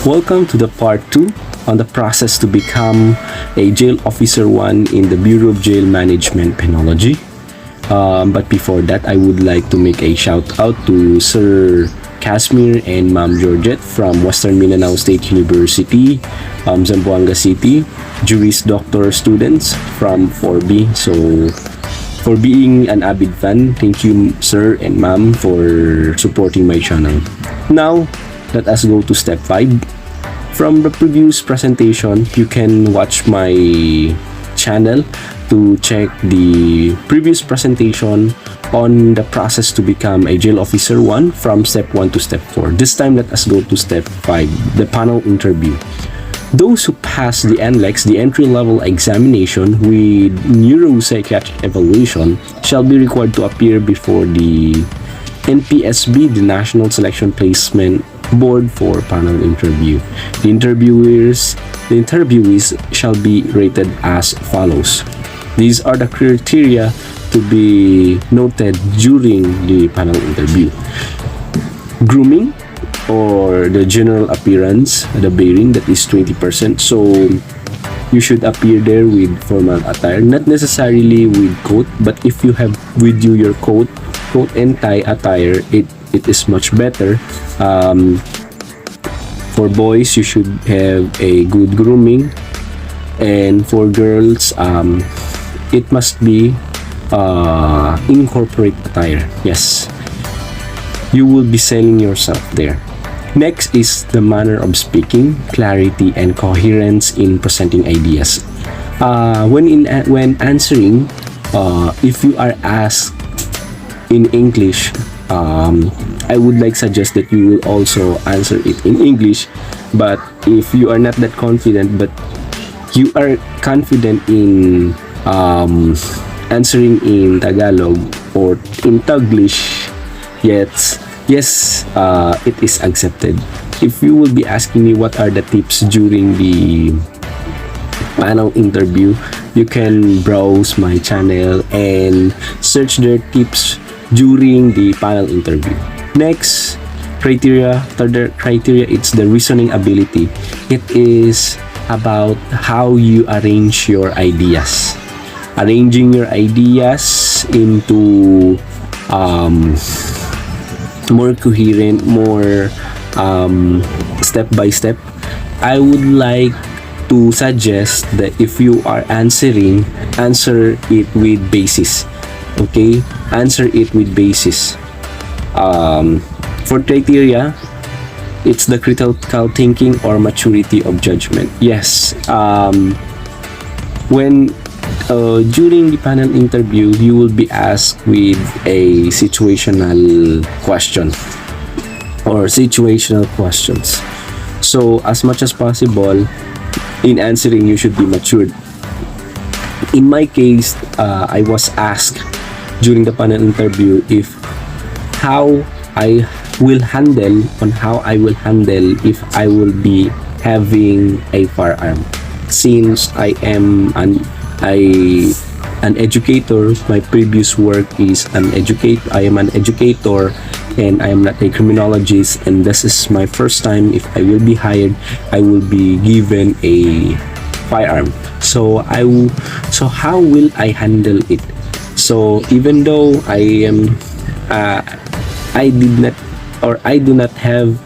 Welcome to the part 2 on the process to become a jail officer 1 in the Bureau of Jail Management Penology. But before that, I would like to make a shout out to Sir Casimir and Ma'am Georgette from Western Mindanao State University, Zamboanga City, Juris Doctor students from 4B. So, for being an avid fan, thank you Sir and Ma'am for supporting my channel. Now, let us go to step 5. From the previous presentation, you can watch my channel to check the previous presentation on the process to become a jail officer 1 from step 1 to step 4. This time, let us go to step 5, the panel interview. Those who pass the NLEX, the entry-level examination with neuropsychiatric evaluation, shall be required to appear before the NPSB, the National Selection Placement Board, for panel interview. The interviewees shall be rated as follows. These are the criteria to be noted during the panel interview. Grooming, or the general appearance, the bearing, that is 20%. So you should appear there with formal attire, not necessarily with coat, but if you have with you your coat and tie attire, it is much better. For boys, you should have a good grooming, and for girls, it must be incorporate attire. Yes, you will be selling yourself there. Next is the manner of speaking, clarity, and coherence in presenting ideas. When answering, if you are asked in English, I would like suggest that you will also answer it in English. But if you are not that confident, but you are confident in answering in Tagalog or in Taglish, yes, it is accepted. If you will be asking me what are the tips during the panel interview, you can browse my channel and search their tips during the panel interview. Next criteria, third criteria, it's the reasoning ability. It is about how you arrange your ideas. Arranging your ideas into more coherent, more step by step. I would like to suggest that if you are answering, answer it with basis. Okay, answer it with basis. For criteria, it's the critical thinking or maturity of judgment. Yes, when during the panel interview, you will be asked with a situational question or situational questions. So as much as possible, in answering, you should be matured. In my case, I was asked during the panel interview if how I will handle if I will be having a firearm. Since I am an educator, my previous work is I am an educator and I am not a criminologist, and this is my first time. If I will be hired, I will be given a firearm. So how will I handle it? So even though I do not have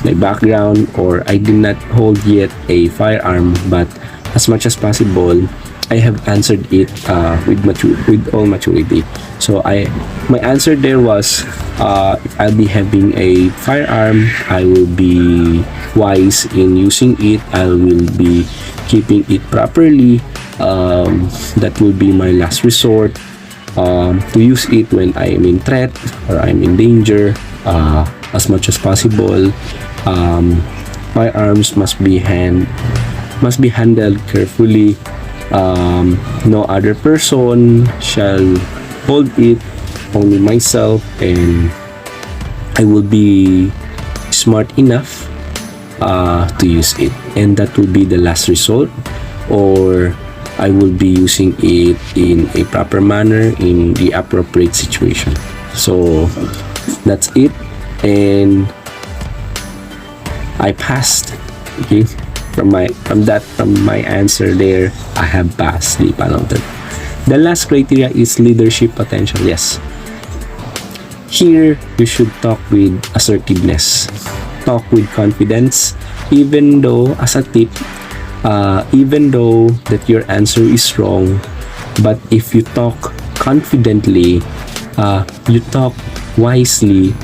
my background, or I did not hold yet a firearm, but as much as possible, I have answered it with all maturity. So my answer there was, if I'll be having a firearm, I will be wise in using it. I will be keeping it properly. That will be my last resort, to use it when I am in threat or I'm in danger. As much as possible, firearms must be handled carefully. No other person shall hold it, only myself, and I will be smart enough to use it, and that will be the last resort, or I will be using it in a proper manner in the appropriate situation. So that's it. And I passed. Okay, from my answer there, I have passed the panel interview. The last criteria is leadership potential. Yes, here you should talk with assertiveness, talk with confidence, even though, as a tip, even though that your answer is wrong, but if you talk confidently, you talk wisely,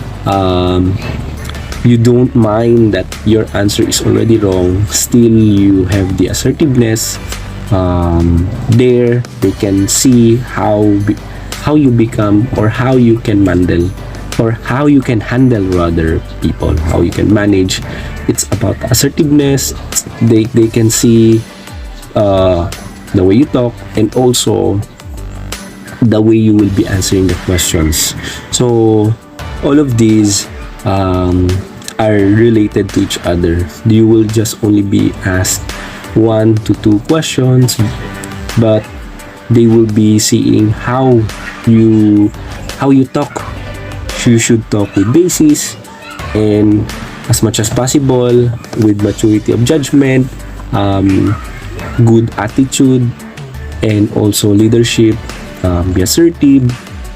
you don't mind that your answer is already wrong, still you have the assertiveness. There they can see how you become, or how you can handle, rather, people, how you can manage. It's about assertiveness. They can see the way you talk, and also the way you will be answering the questions. So all of these are related to each other. You will just only be asked 1 to 2 questions, but they will be seeing how you talk. You should talk with basis, and as much as possible with maturity of judgment, good attitude, and also leadership. Be assertive.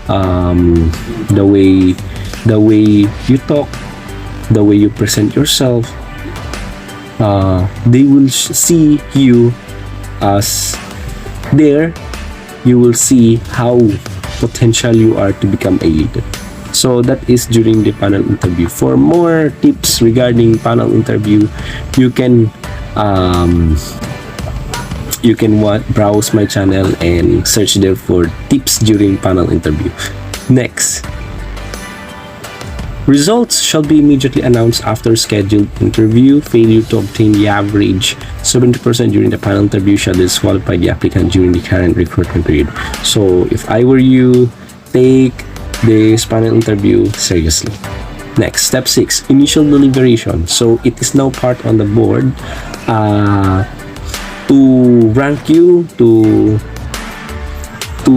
The way you talk, the way you present yourself, they will see you as there. You will see how potential you are to become a leader. So that is during the panel interview. For more tips regarding panel interview, you can browse my channel and search there for tips during panel interview. Next, results shall be immediately announced after scheduled interview. Failure to obtain the average 70% during the panel interview shall disqualify the applicant during the current recruitment period. So if I were you, take this panel interview seriously. Next, step 6, initial deliberation. So it is now part on the board to rank you, to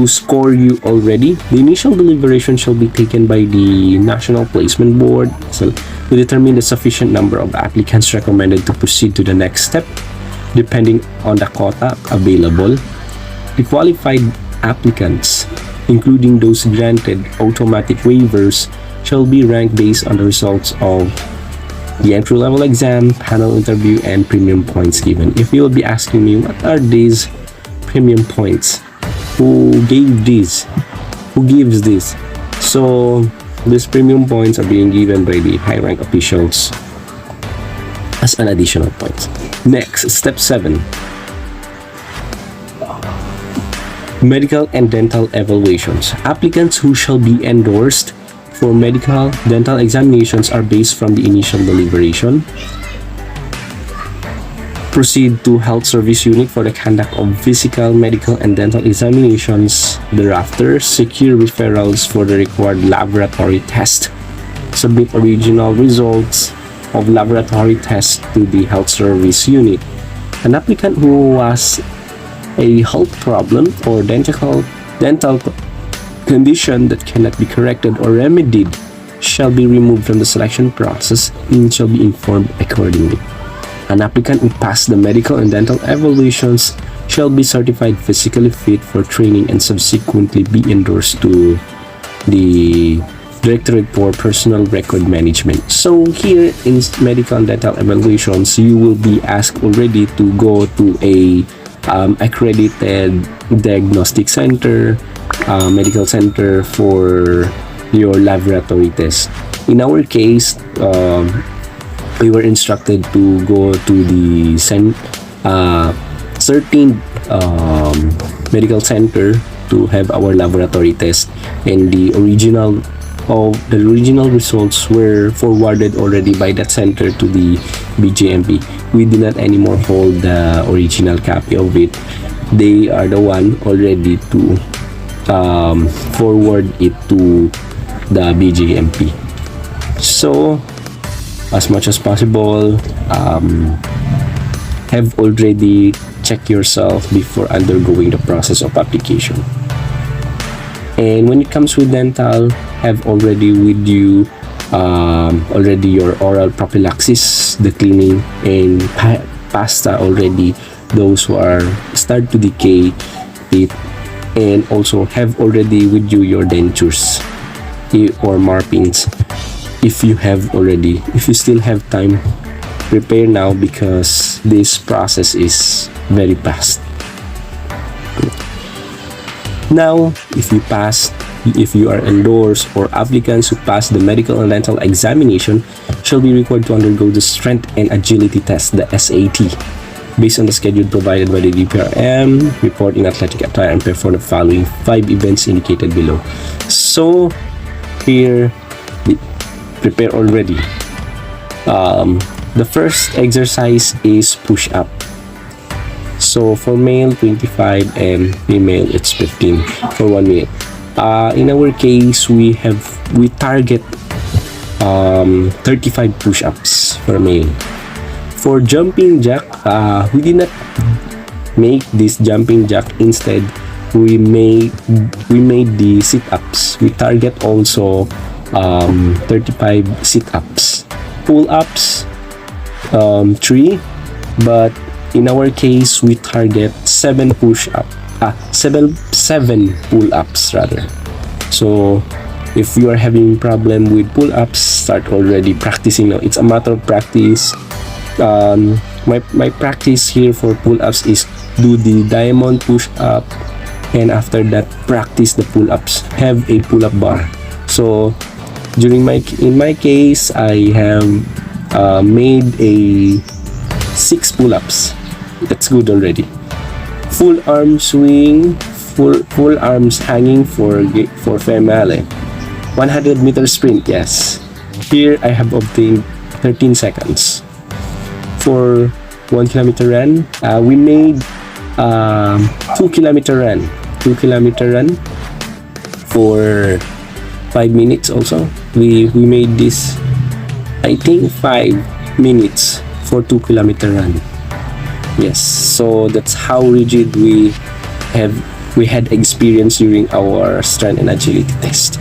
score you already. The initial deliberation shall be taken by the National Placement Board to determine the sufficient number of applicants recommended to proceed to the next step, depending on the quota available. The qualified applicants, including those granted automatic waivers, shall be ranked based on the results of the entry-level exam, panel interview, and premium points given. If you will be asking me, what are these premium points? Who gave this? Who gives this? So these premium points are being given by the high-rank officials as an additional point. Next, step 7. Medical and dental evaluations. Applicants who shall be endorsed for medical dental examinations are based from the initial deliberation. Proceed to health service unit for the conduct of physical, medical, and dental examinations. Thereafter, secure referrals for the required laboratory test. Submit original results of laboratory tests to the health service unit. An applicant who has a health problem or dental condition that cannot be corrected or remedied shall be removed from the selection process and shall be informed accordingly. An applicant who passed the medical and dental evaluations shall be certified physically fit for training and subsequently be endorsed to the Directorate for Personal Record Management. So here in medical and dental evaluations, you will be asked already to go to a accredited diagnostic center, medical center for your laboratory test. In our case, we were instructed to go to the certain medical center to have our laboratory test, and the original results were forwarded already by that center to the BJMP. We do not anymore hold the original copy of it. They are the one already to forward it to the BJMP. So as much as possible, have already checked yourself before undergoing the process of application. And when it comes with dental, have already with you already your oral prophylaxis, the cleaning, and pasta already those who are start to decay teeth, and also have already with you your dentures or marpings if you have already. If you still have time, prepare now because this process is very fast. Now, if you are endorsed or applicants who pass the medical and dental examination shall be required to undergo the strength and agility test, the SAT, based on the schedule provided by the DPRM, report in athletic attire, and perform the following 5 events indicated below. So, here, prepare already. The first exercise is push-up. So, for male, 25, and female, it's 15 for 1 minute. In our case, we target 35 push-ups for male. For jumping jack, we did not make this jumping jack. Instead, we made the sit-ups. We target also 35 sit-ups. Pull-ups, 3, but in our case, we target 7 pull-ups rather. So, if you are having problem with pull-ups, start already practicing now. It's a matter of practice. My practice here for pull-ups is do the diamond push-up, and after that practice the pull-ups. Have a pull-up bar. So in my case, I have made a 6 pull-ups. That's good already. Full arm swing, full arms hanging for female. 100-meter sprint, yes. Here I have obtained 13 seconds. For 1 kilometer run, we made 2 kilometer run. 2 kilometer run for 5 minutes also. We made this, I think, 5 minutes for 2 kilometer run. Yes, so that's how rigid we had experience during our strength and agility test.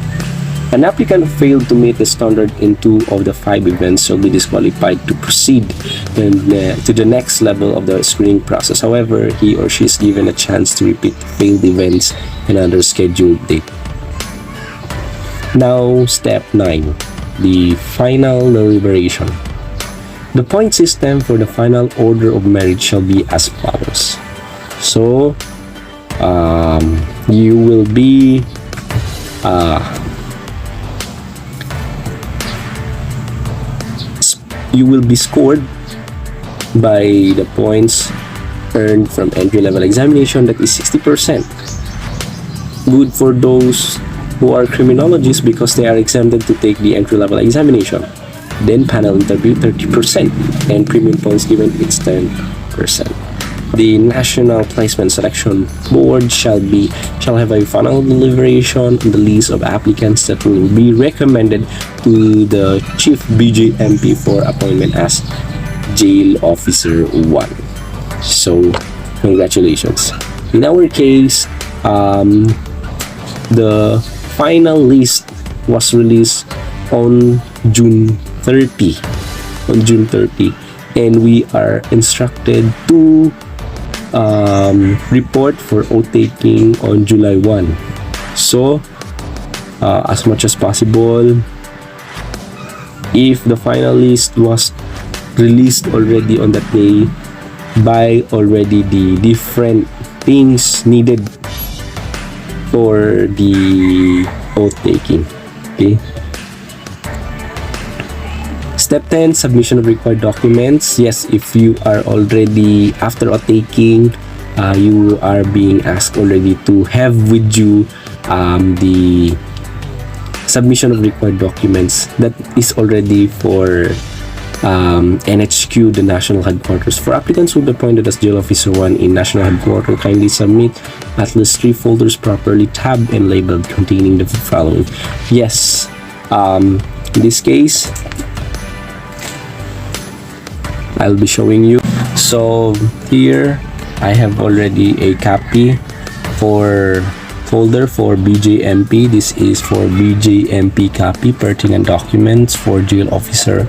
An applicant who failed to meet the standard in 2 of the 5 events shall be disqualified to proceed to the next level of the screening process. However, he or she is given a chance to repeat failed events in another scheduled date. Now, step 9, the final deliberation. The point system for the final order of merit shall be as follows. So, you will be scored by the points earned from entry-level examination, that is 60%. Good for those who are criminologists because they are exempted to take the entry-level examination. Then panel interview 30%, and premium points given it's 10%. The National Placement Selection Board shall have a final deliberation on the list of applicants that will be recommended to the Chief BJMP for appointment as Jail Officer 1. So, congratulations. In our case, the final list was released on June 30, and we are instructed to report for oath taking on July 1. So, as much as possible, if the final list was released already on that day, buy already the different things needed for the oath taking. Okay. Step 10, submission of required documents. Yes, if you are already after oath taking, you are being asked already to have with you the submission of required documents. That is already for NHQ, the National Headquarters. For applicants who will be appointed as Jail Officer 1 in National Headquarters, kindly submit at least 3 folders properly tabbed and labeled containing the following. Yes, in this case, I'll be showing you. So here I have already a copy for folder for BJMP. This is for BJMP copy pertinent documents for jail officer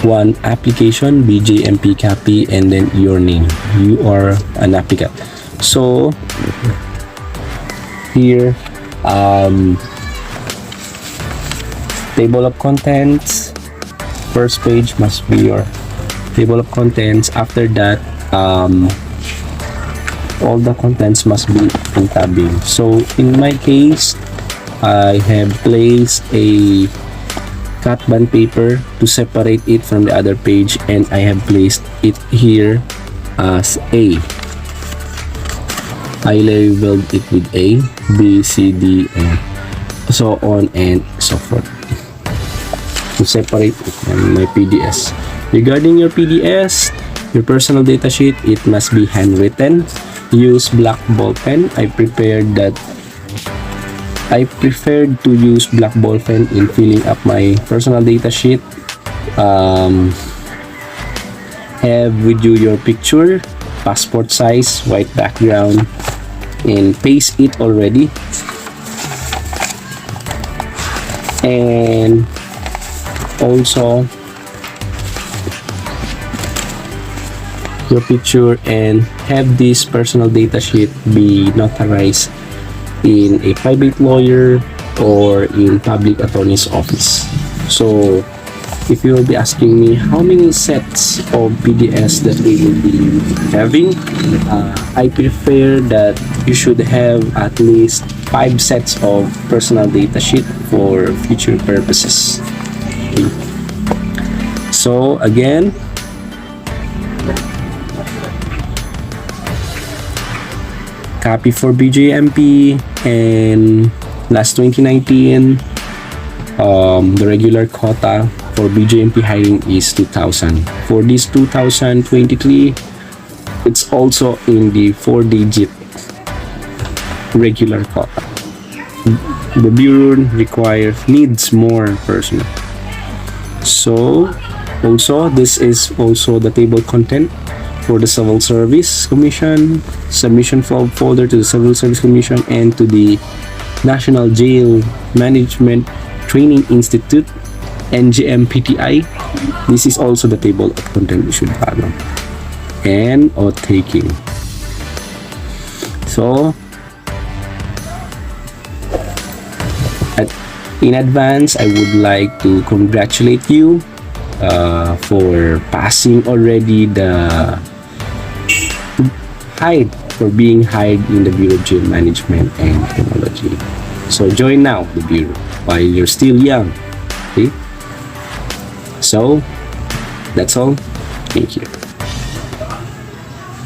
1 application, BJMP copy, and then your name. You are an applicant. So here, table of contents. First page must be your table of contents. After that, all the contents must be in tabbing. So in my case, I have placed a cut band paper to separate it from the other page, and I have placed it here as A. I labeled it with A, B, C, D, and so on and so forth to separate my PDS. Regarding your PDS, your personal data sheet, it must be handwritten. Use black ball pen. I preferred to use black ball pen in filling up my personal data sheet. Have with you your picture, passport size, white background, and paste it already. And also your picture, and have this personal data sheet be notarized in a private lawyer or in public attorney's office. So if you will be asking me how many sets of PDS that we will be having, I prefer that you should have at least 5 sets of personal data sheet for future purposes. Okay. So again, copy for BJMP, and last 2019, the regular quota for BJMP hiring is 2,000. For this 2023, it's also in the 4-digit regular quota. The Bureau needs more personnel. So also, this is also the table content for the Civil Service Commission, submission folder to the Civil Service Commission and to the National Jail Management Training Institute, NJMPTI. This is also the table of content you should follow, and oath taking. So in advance, I would like to congratulate you for passing already the for being hired in the Bureau of Jail Management and Technology. So join now the Bureau while you're still young. Okay? So that's all. Thank you.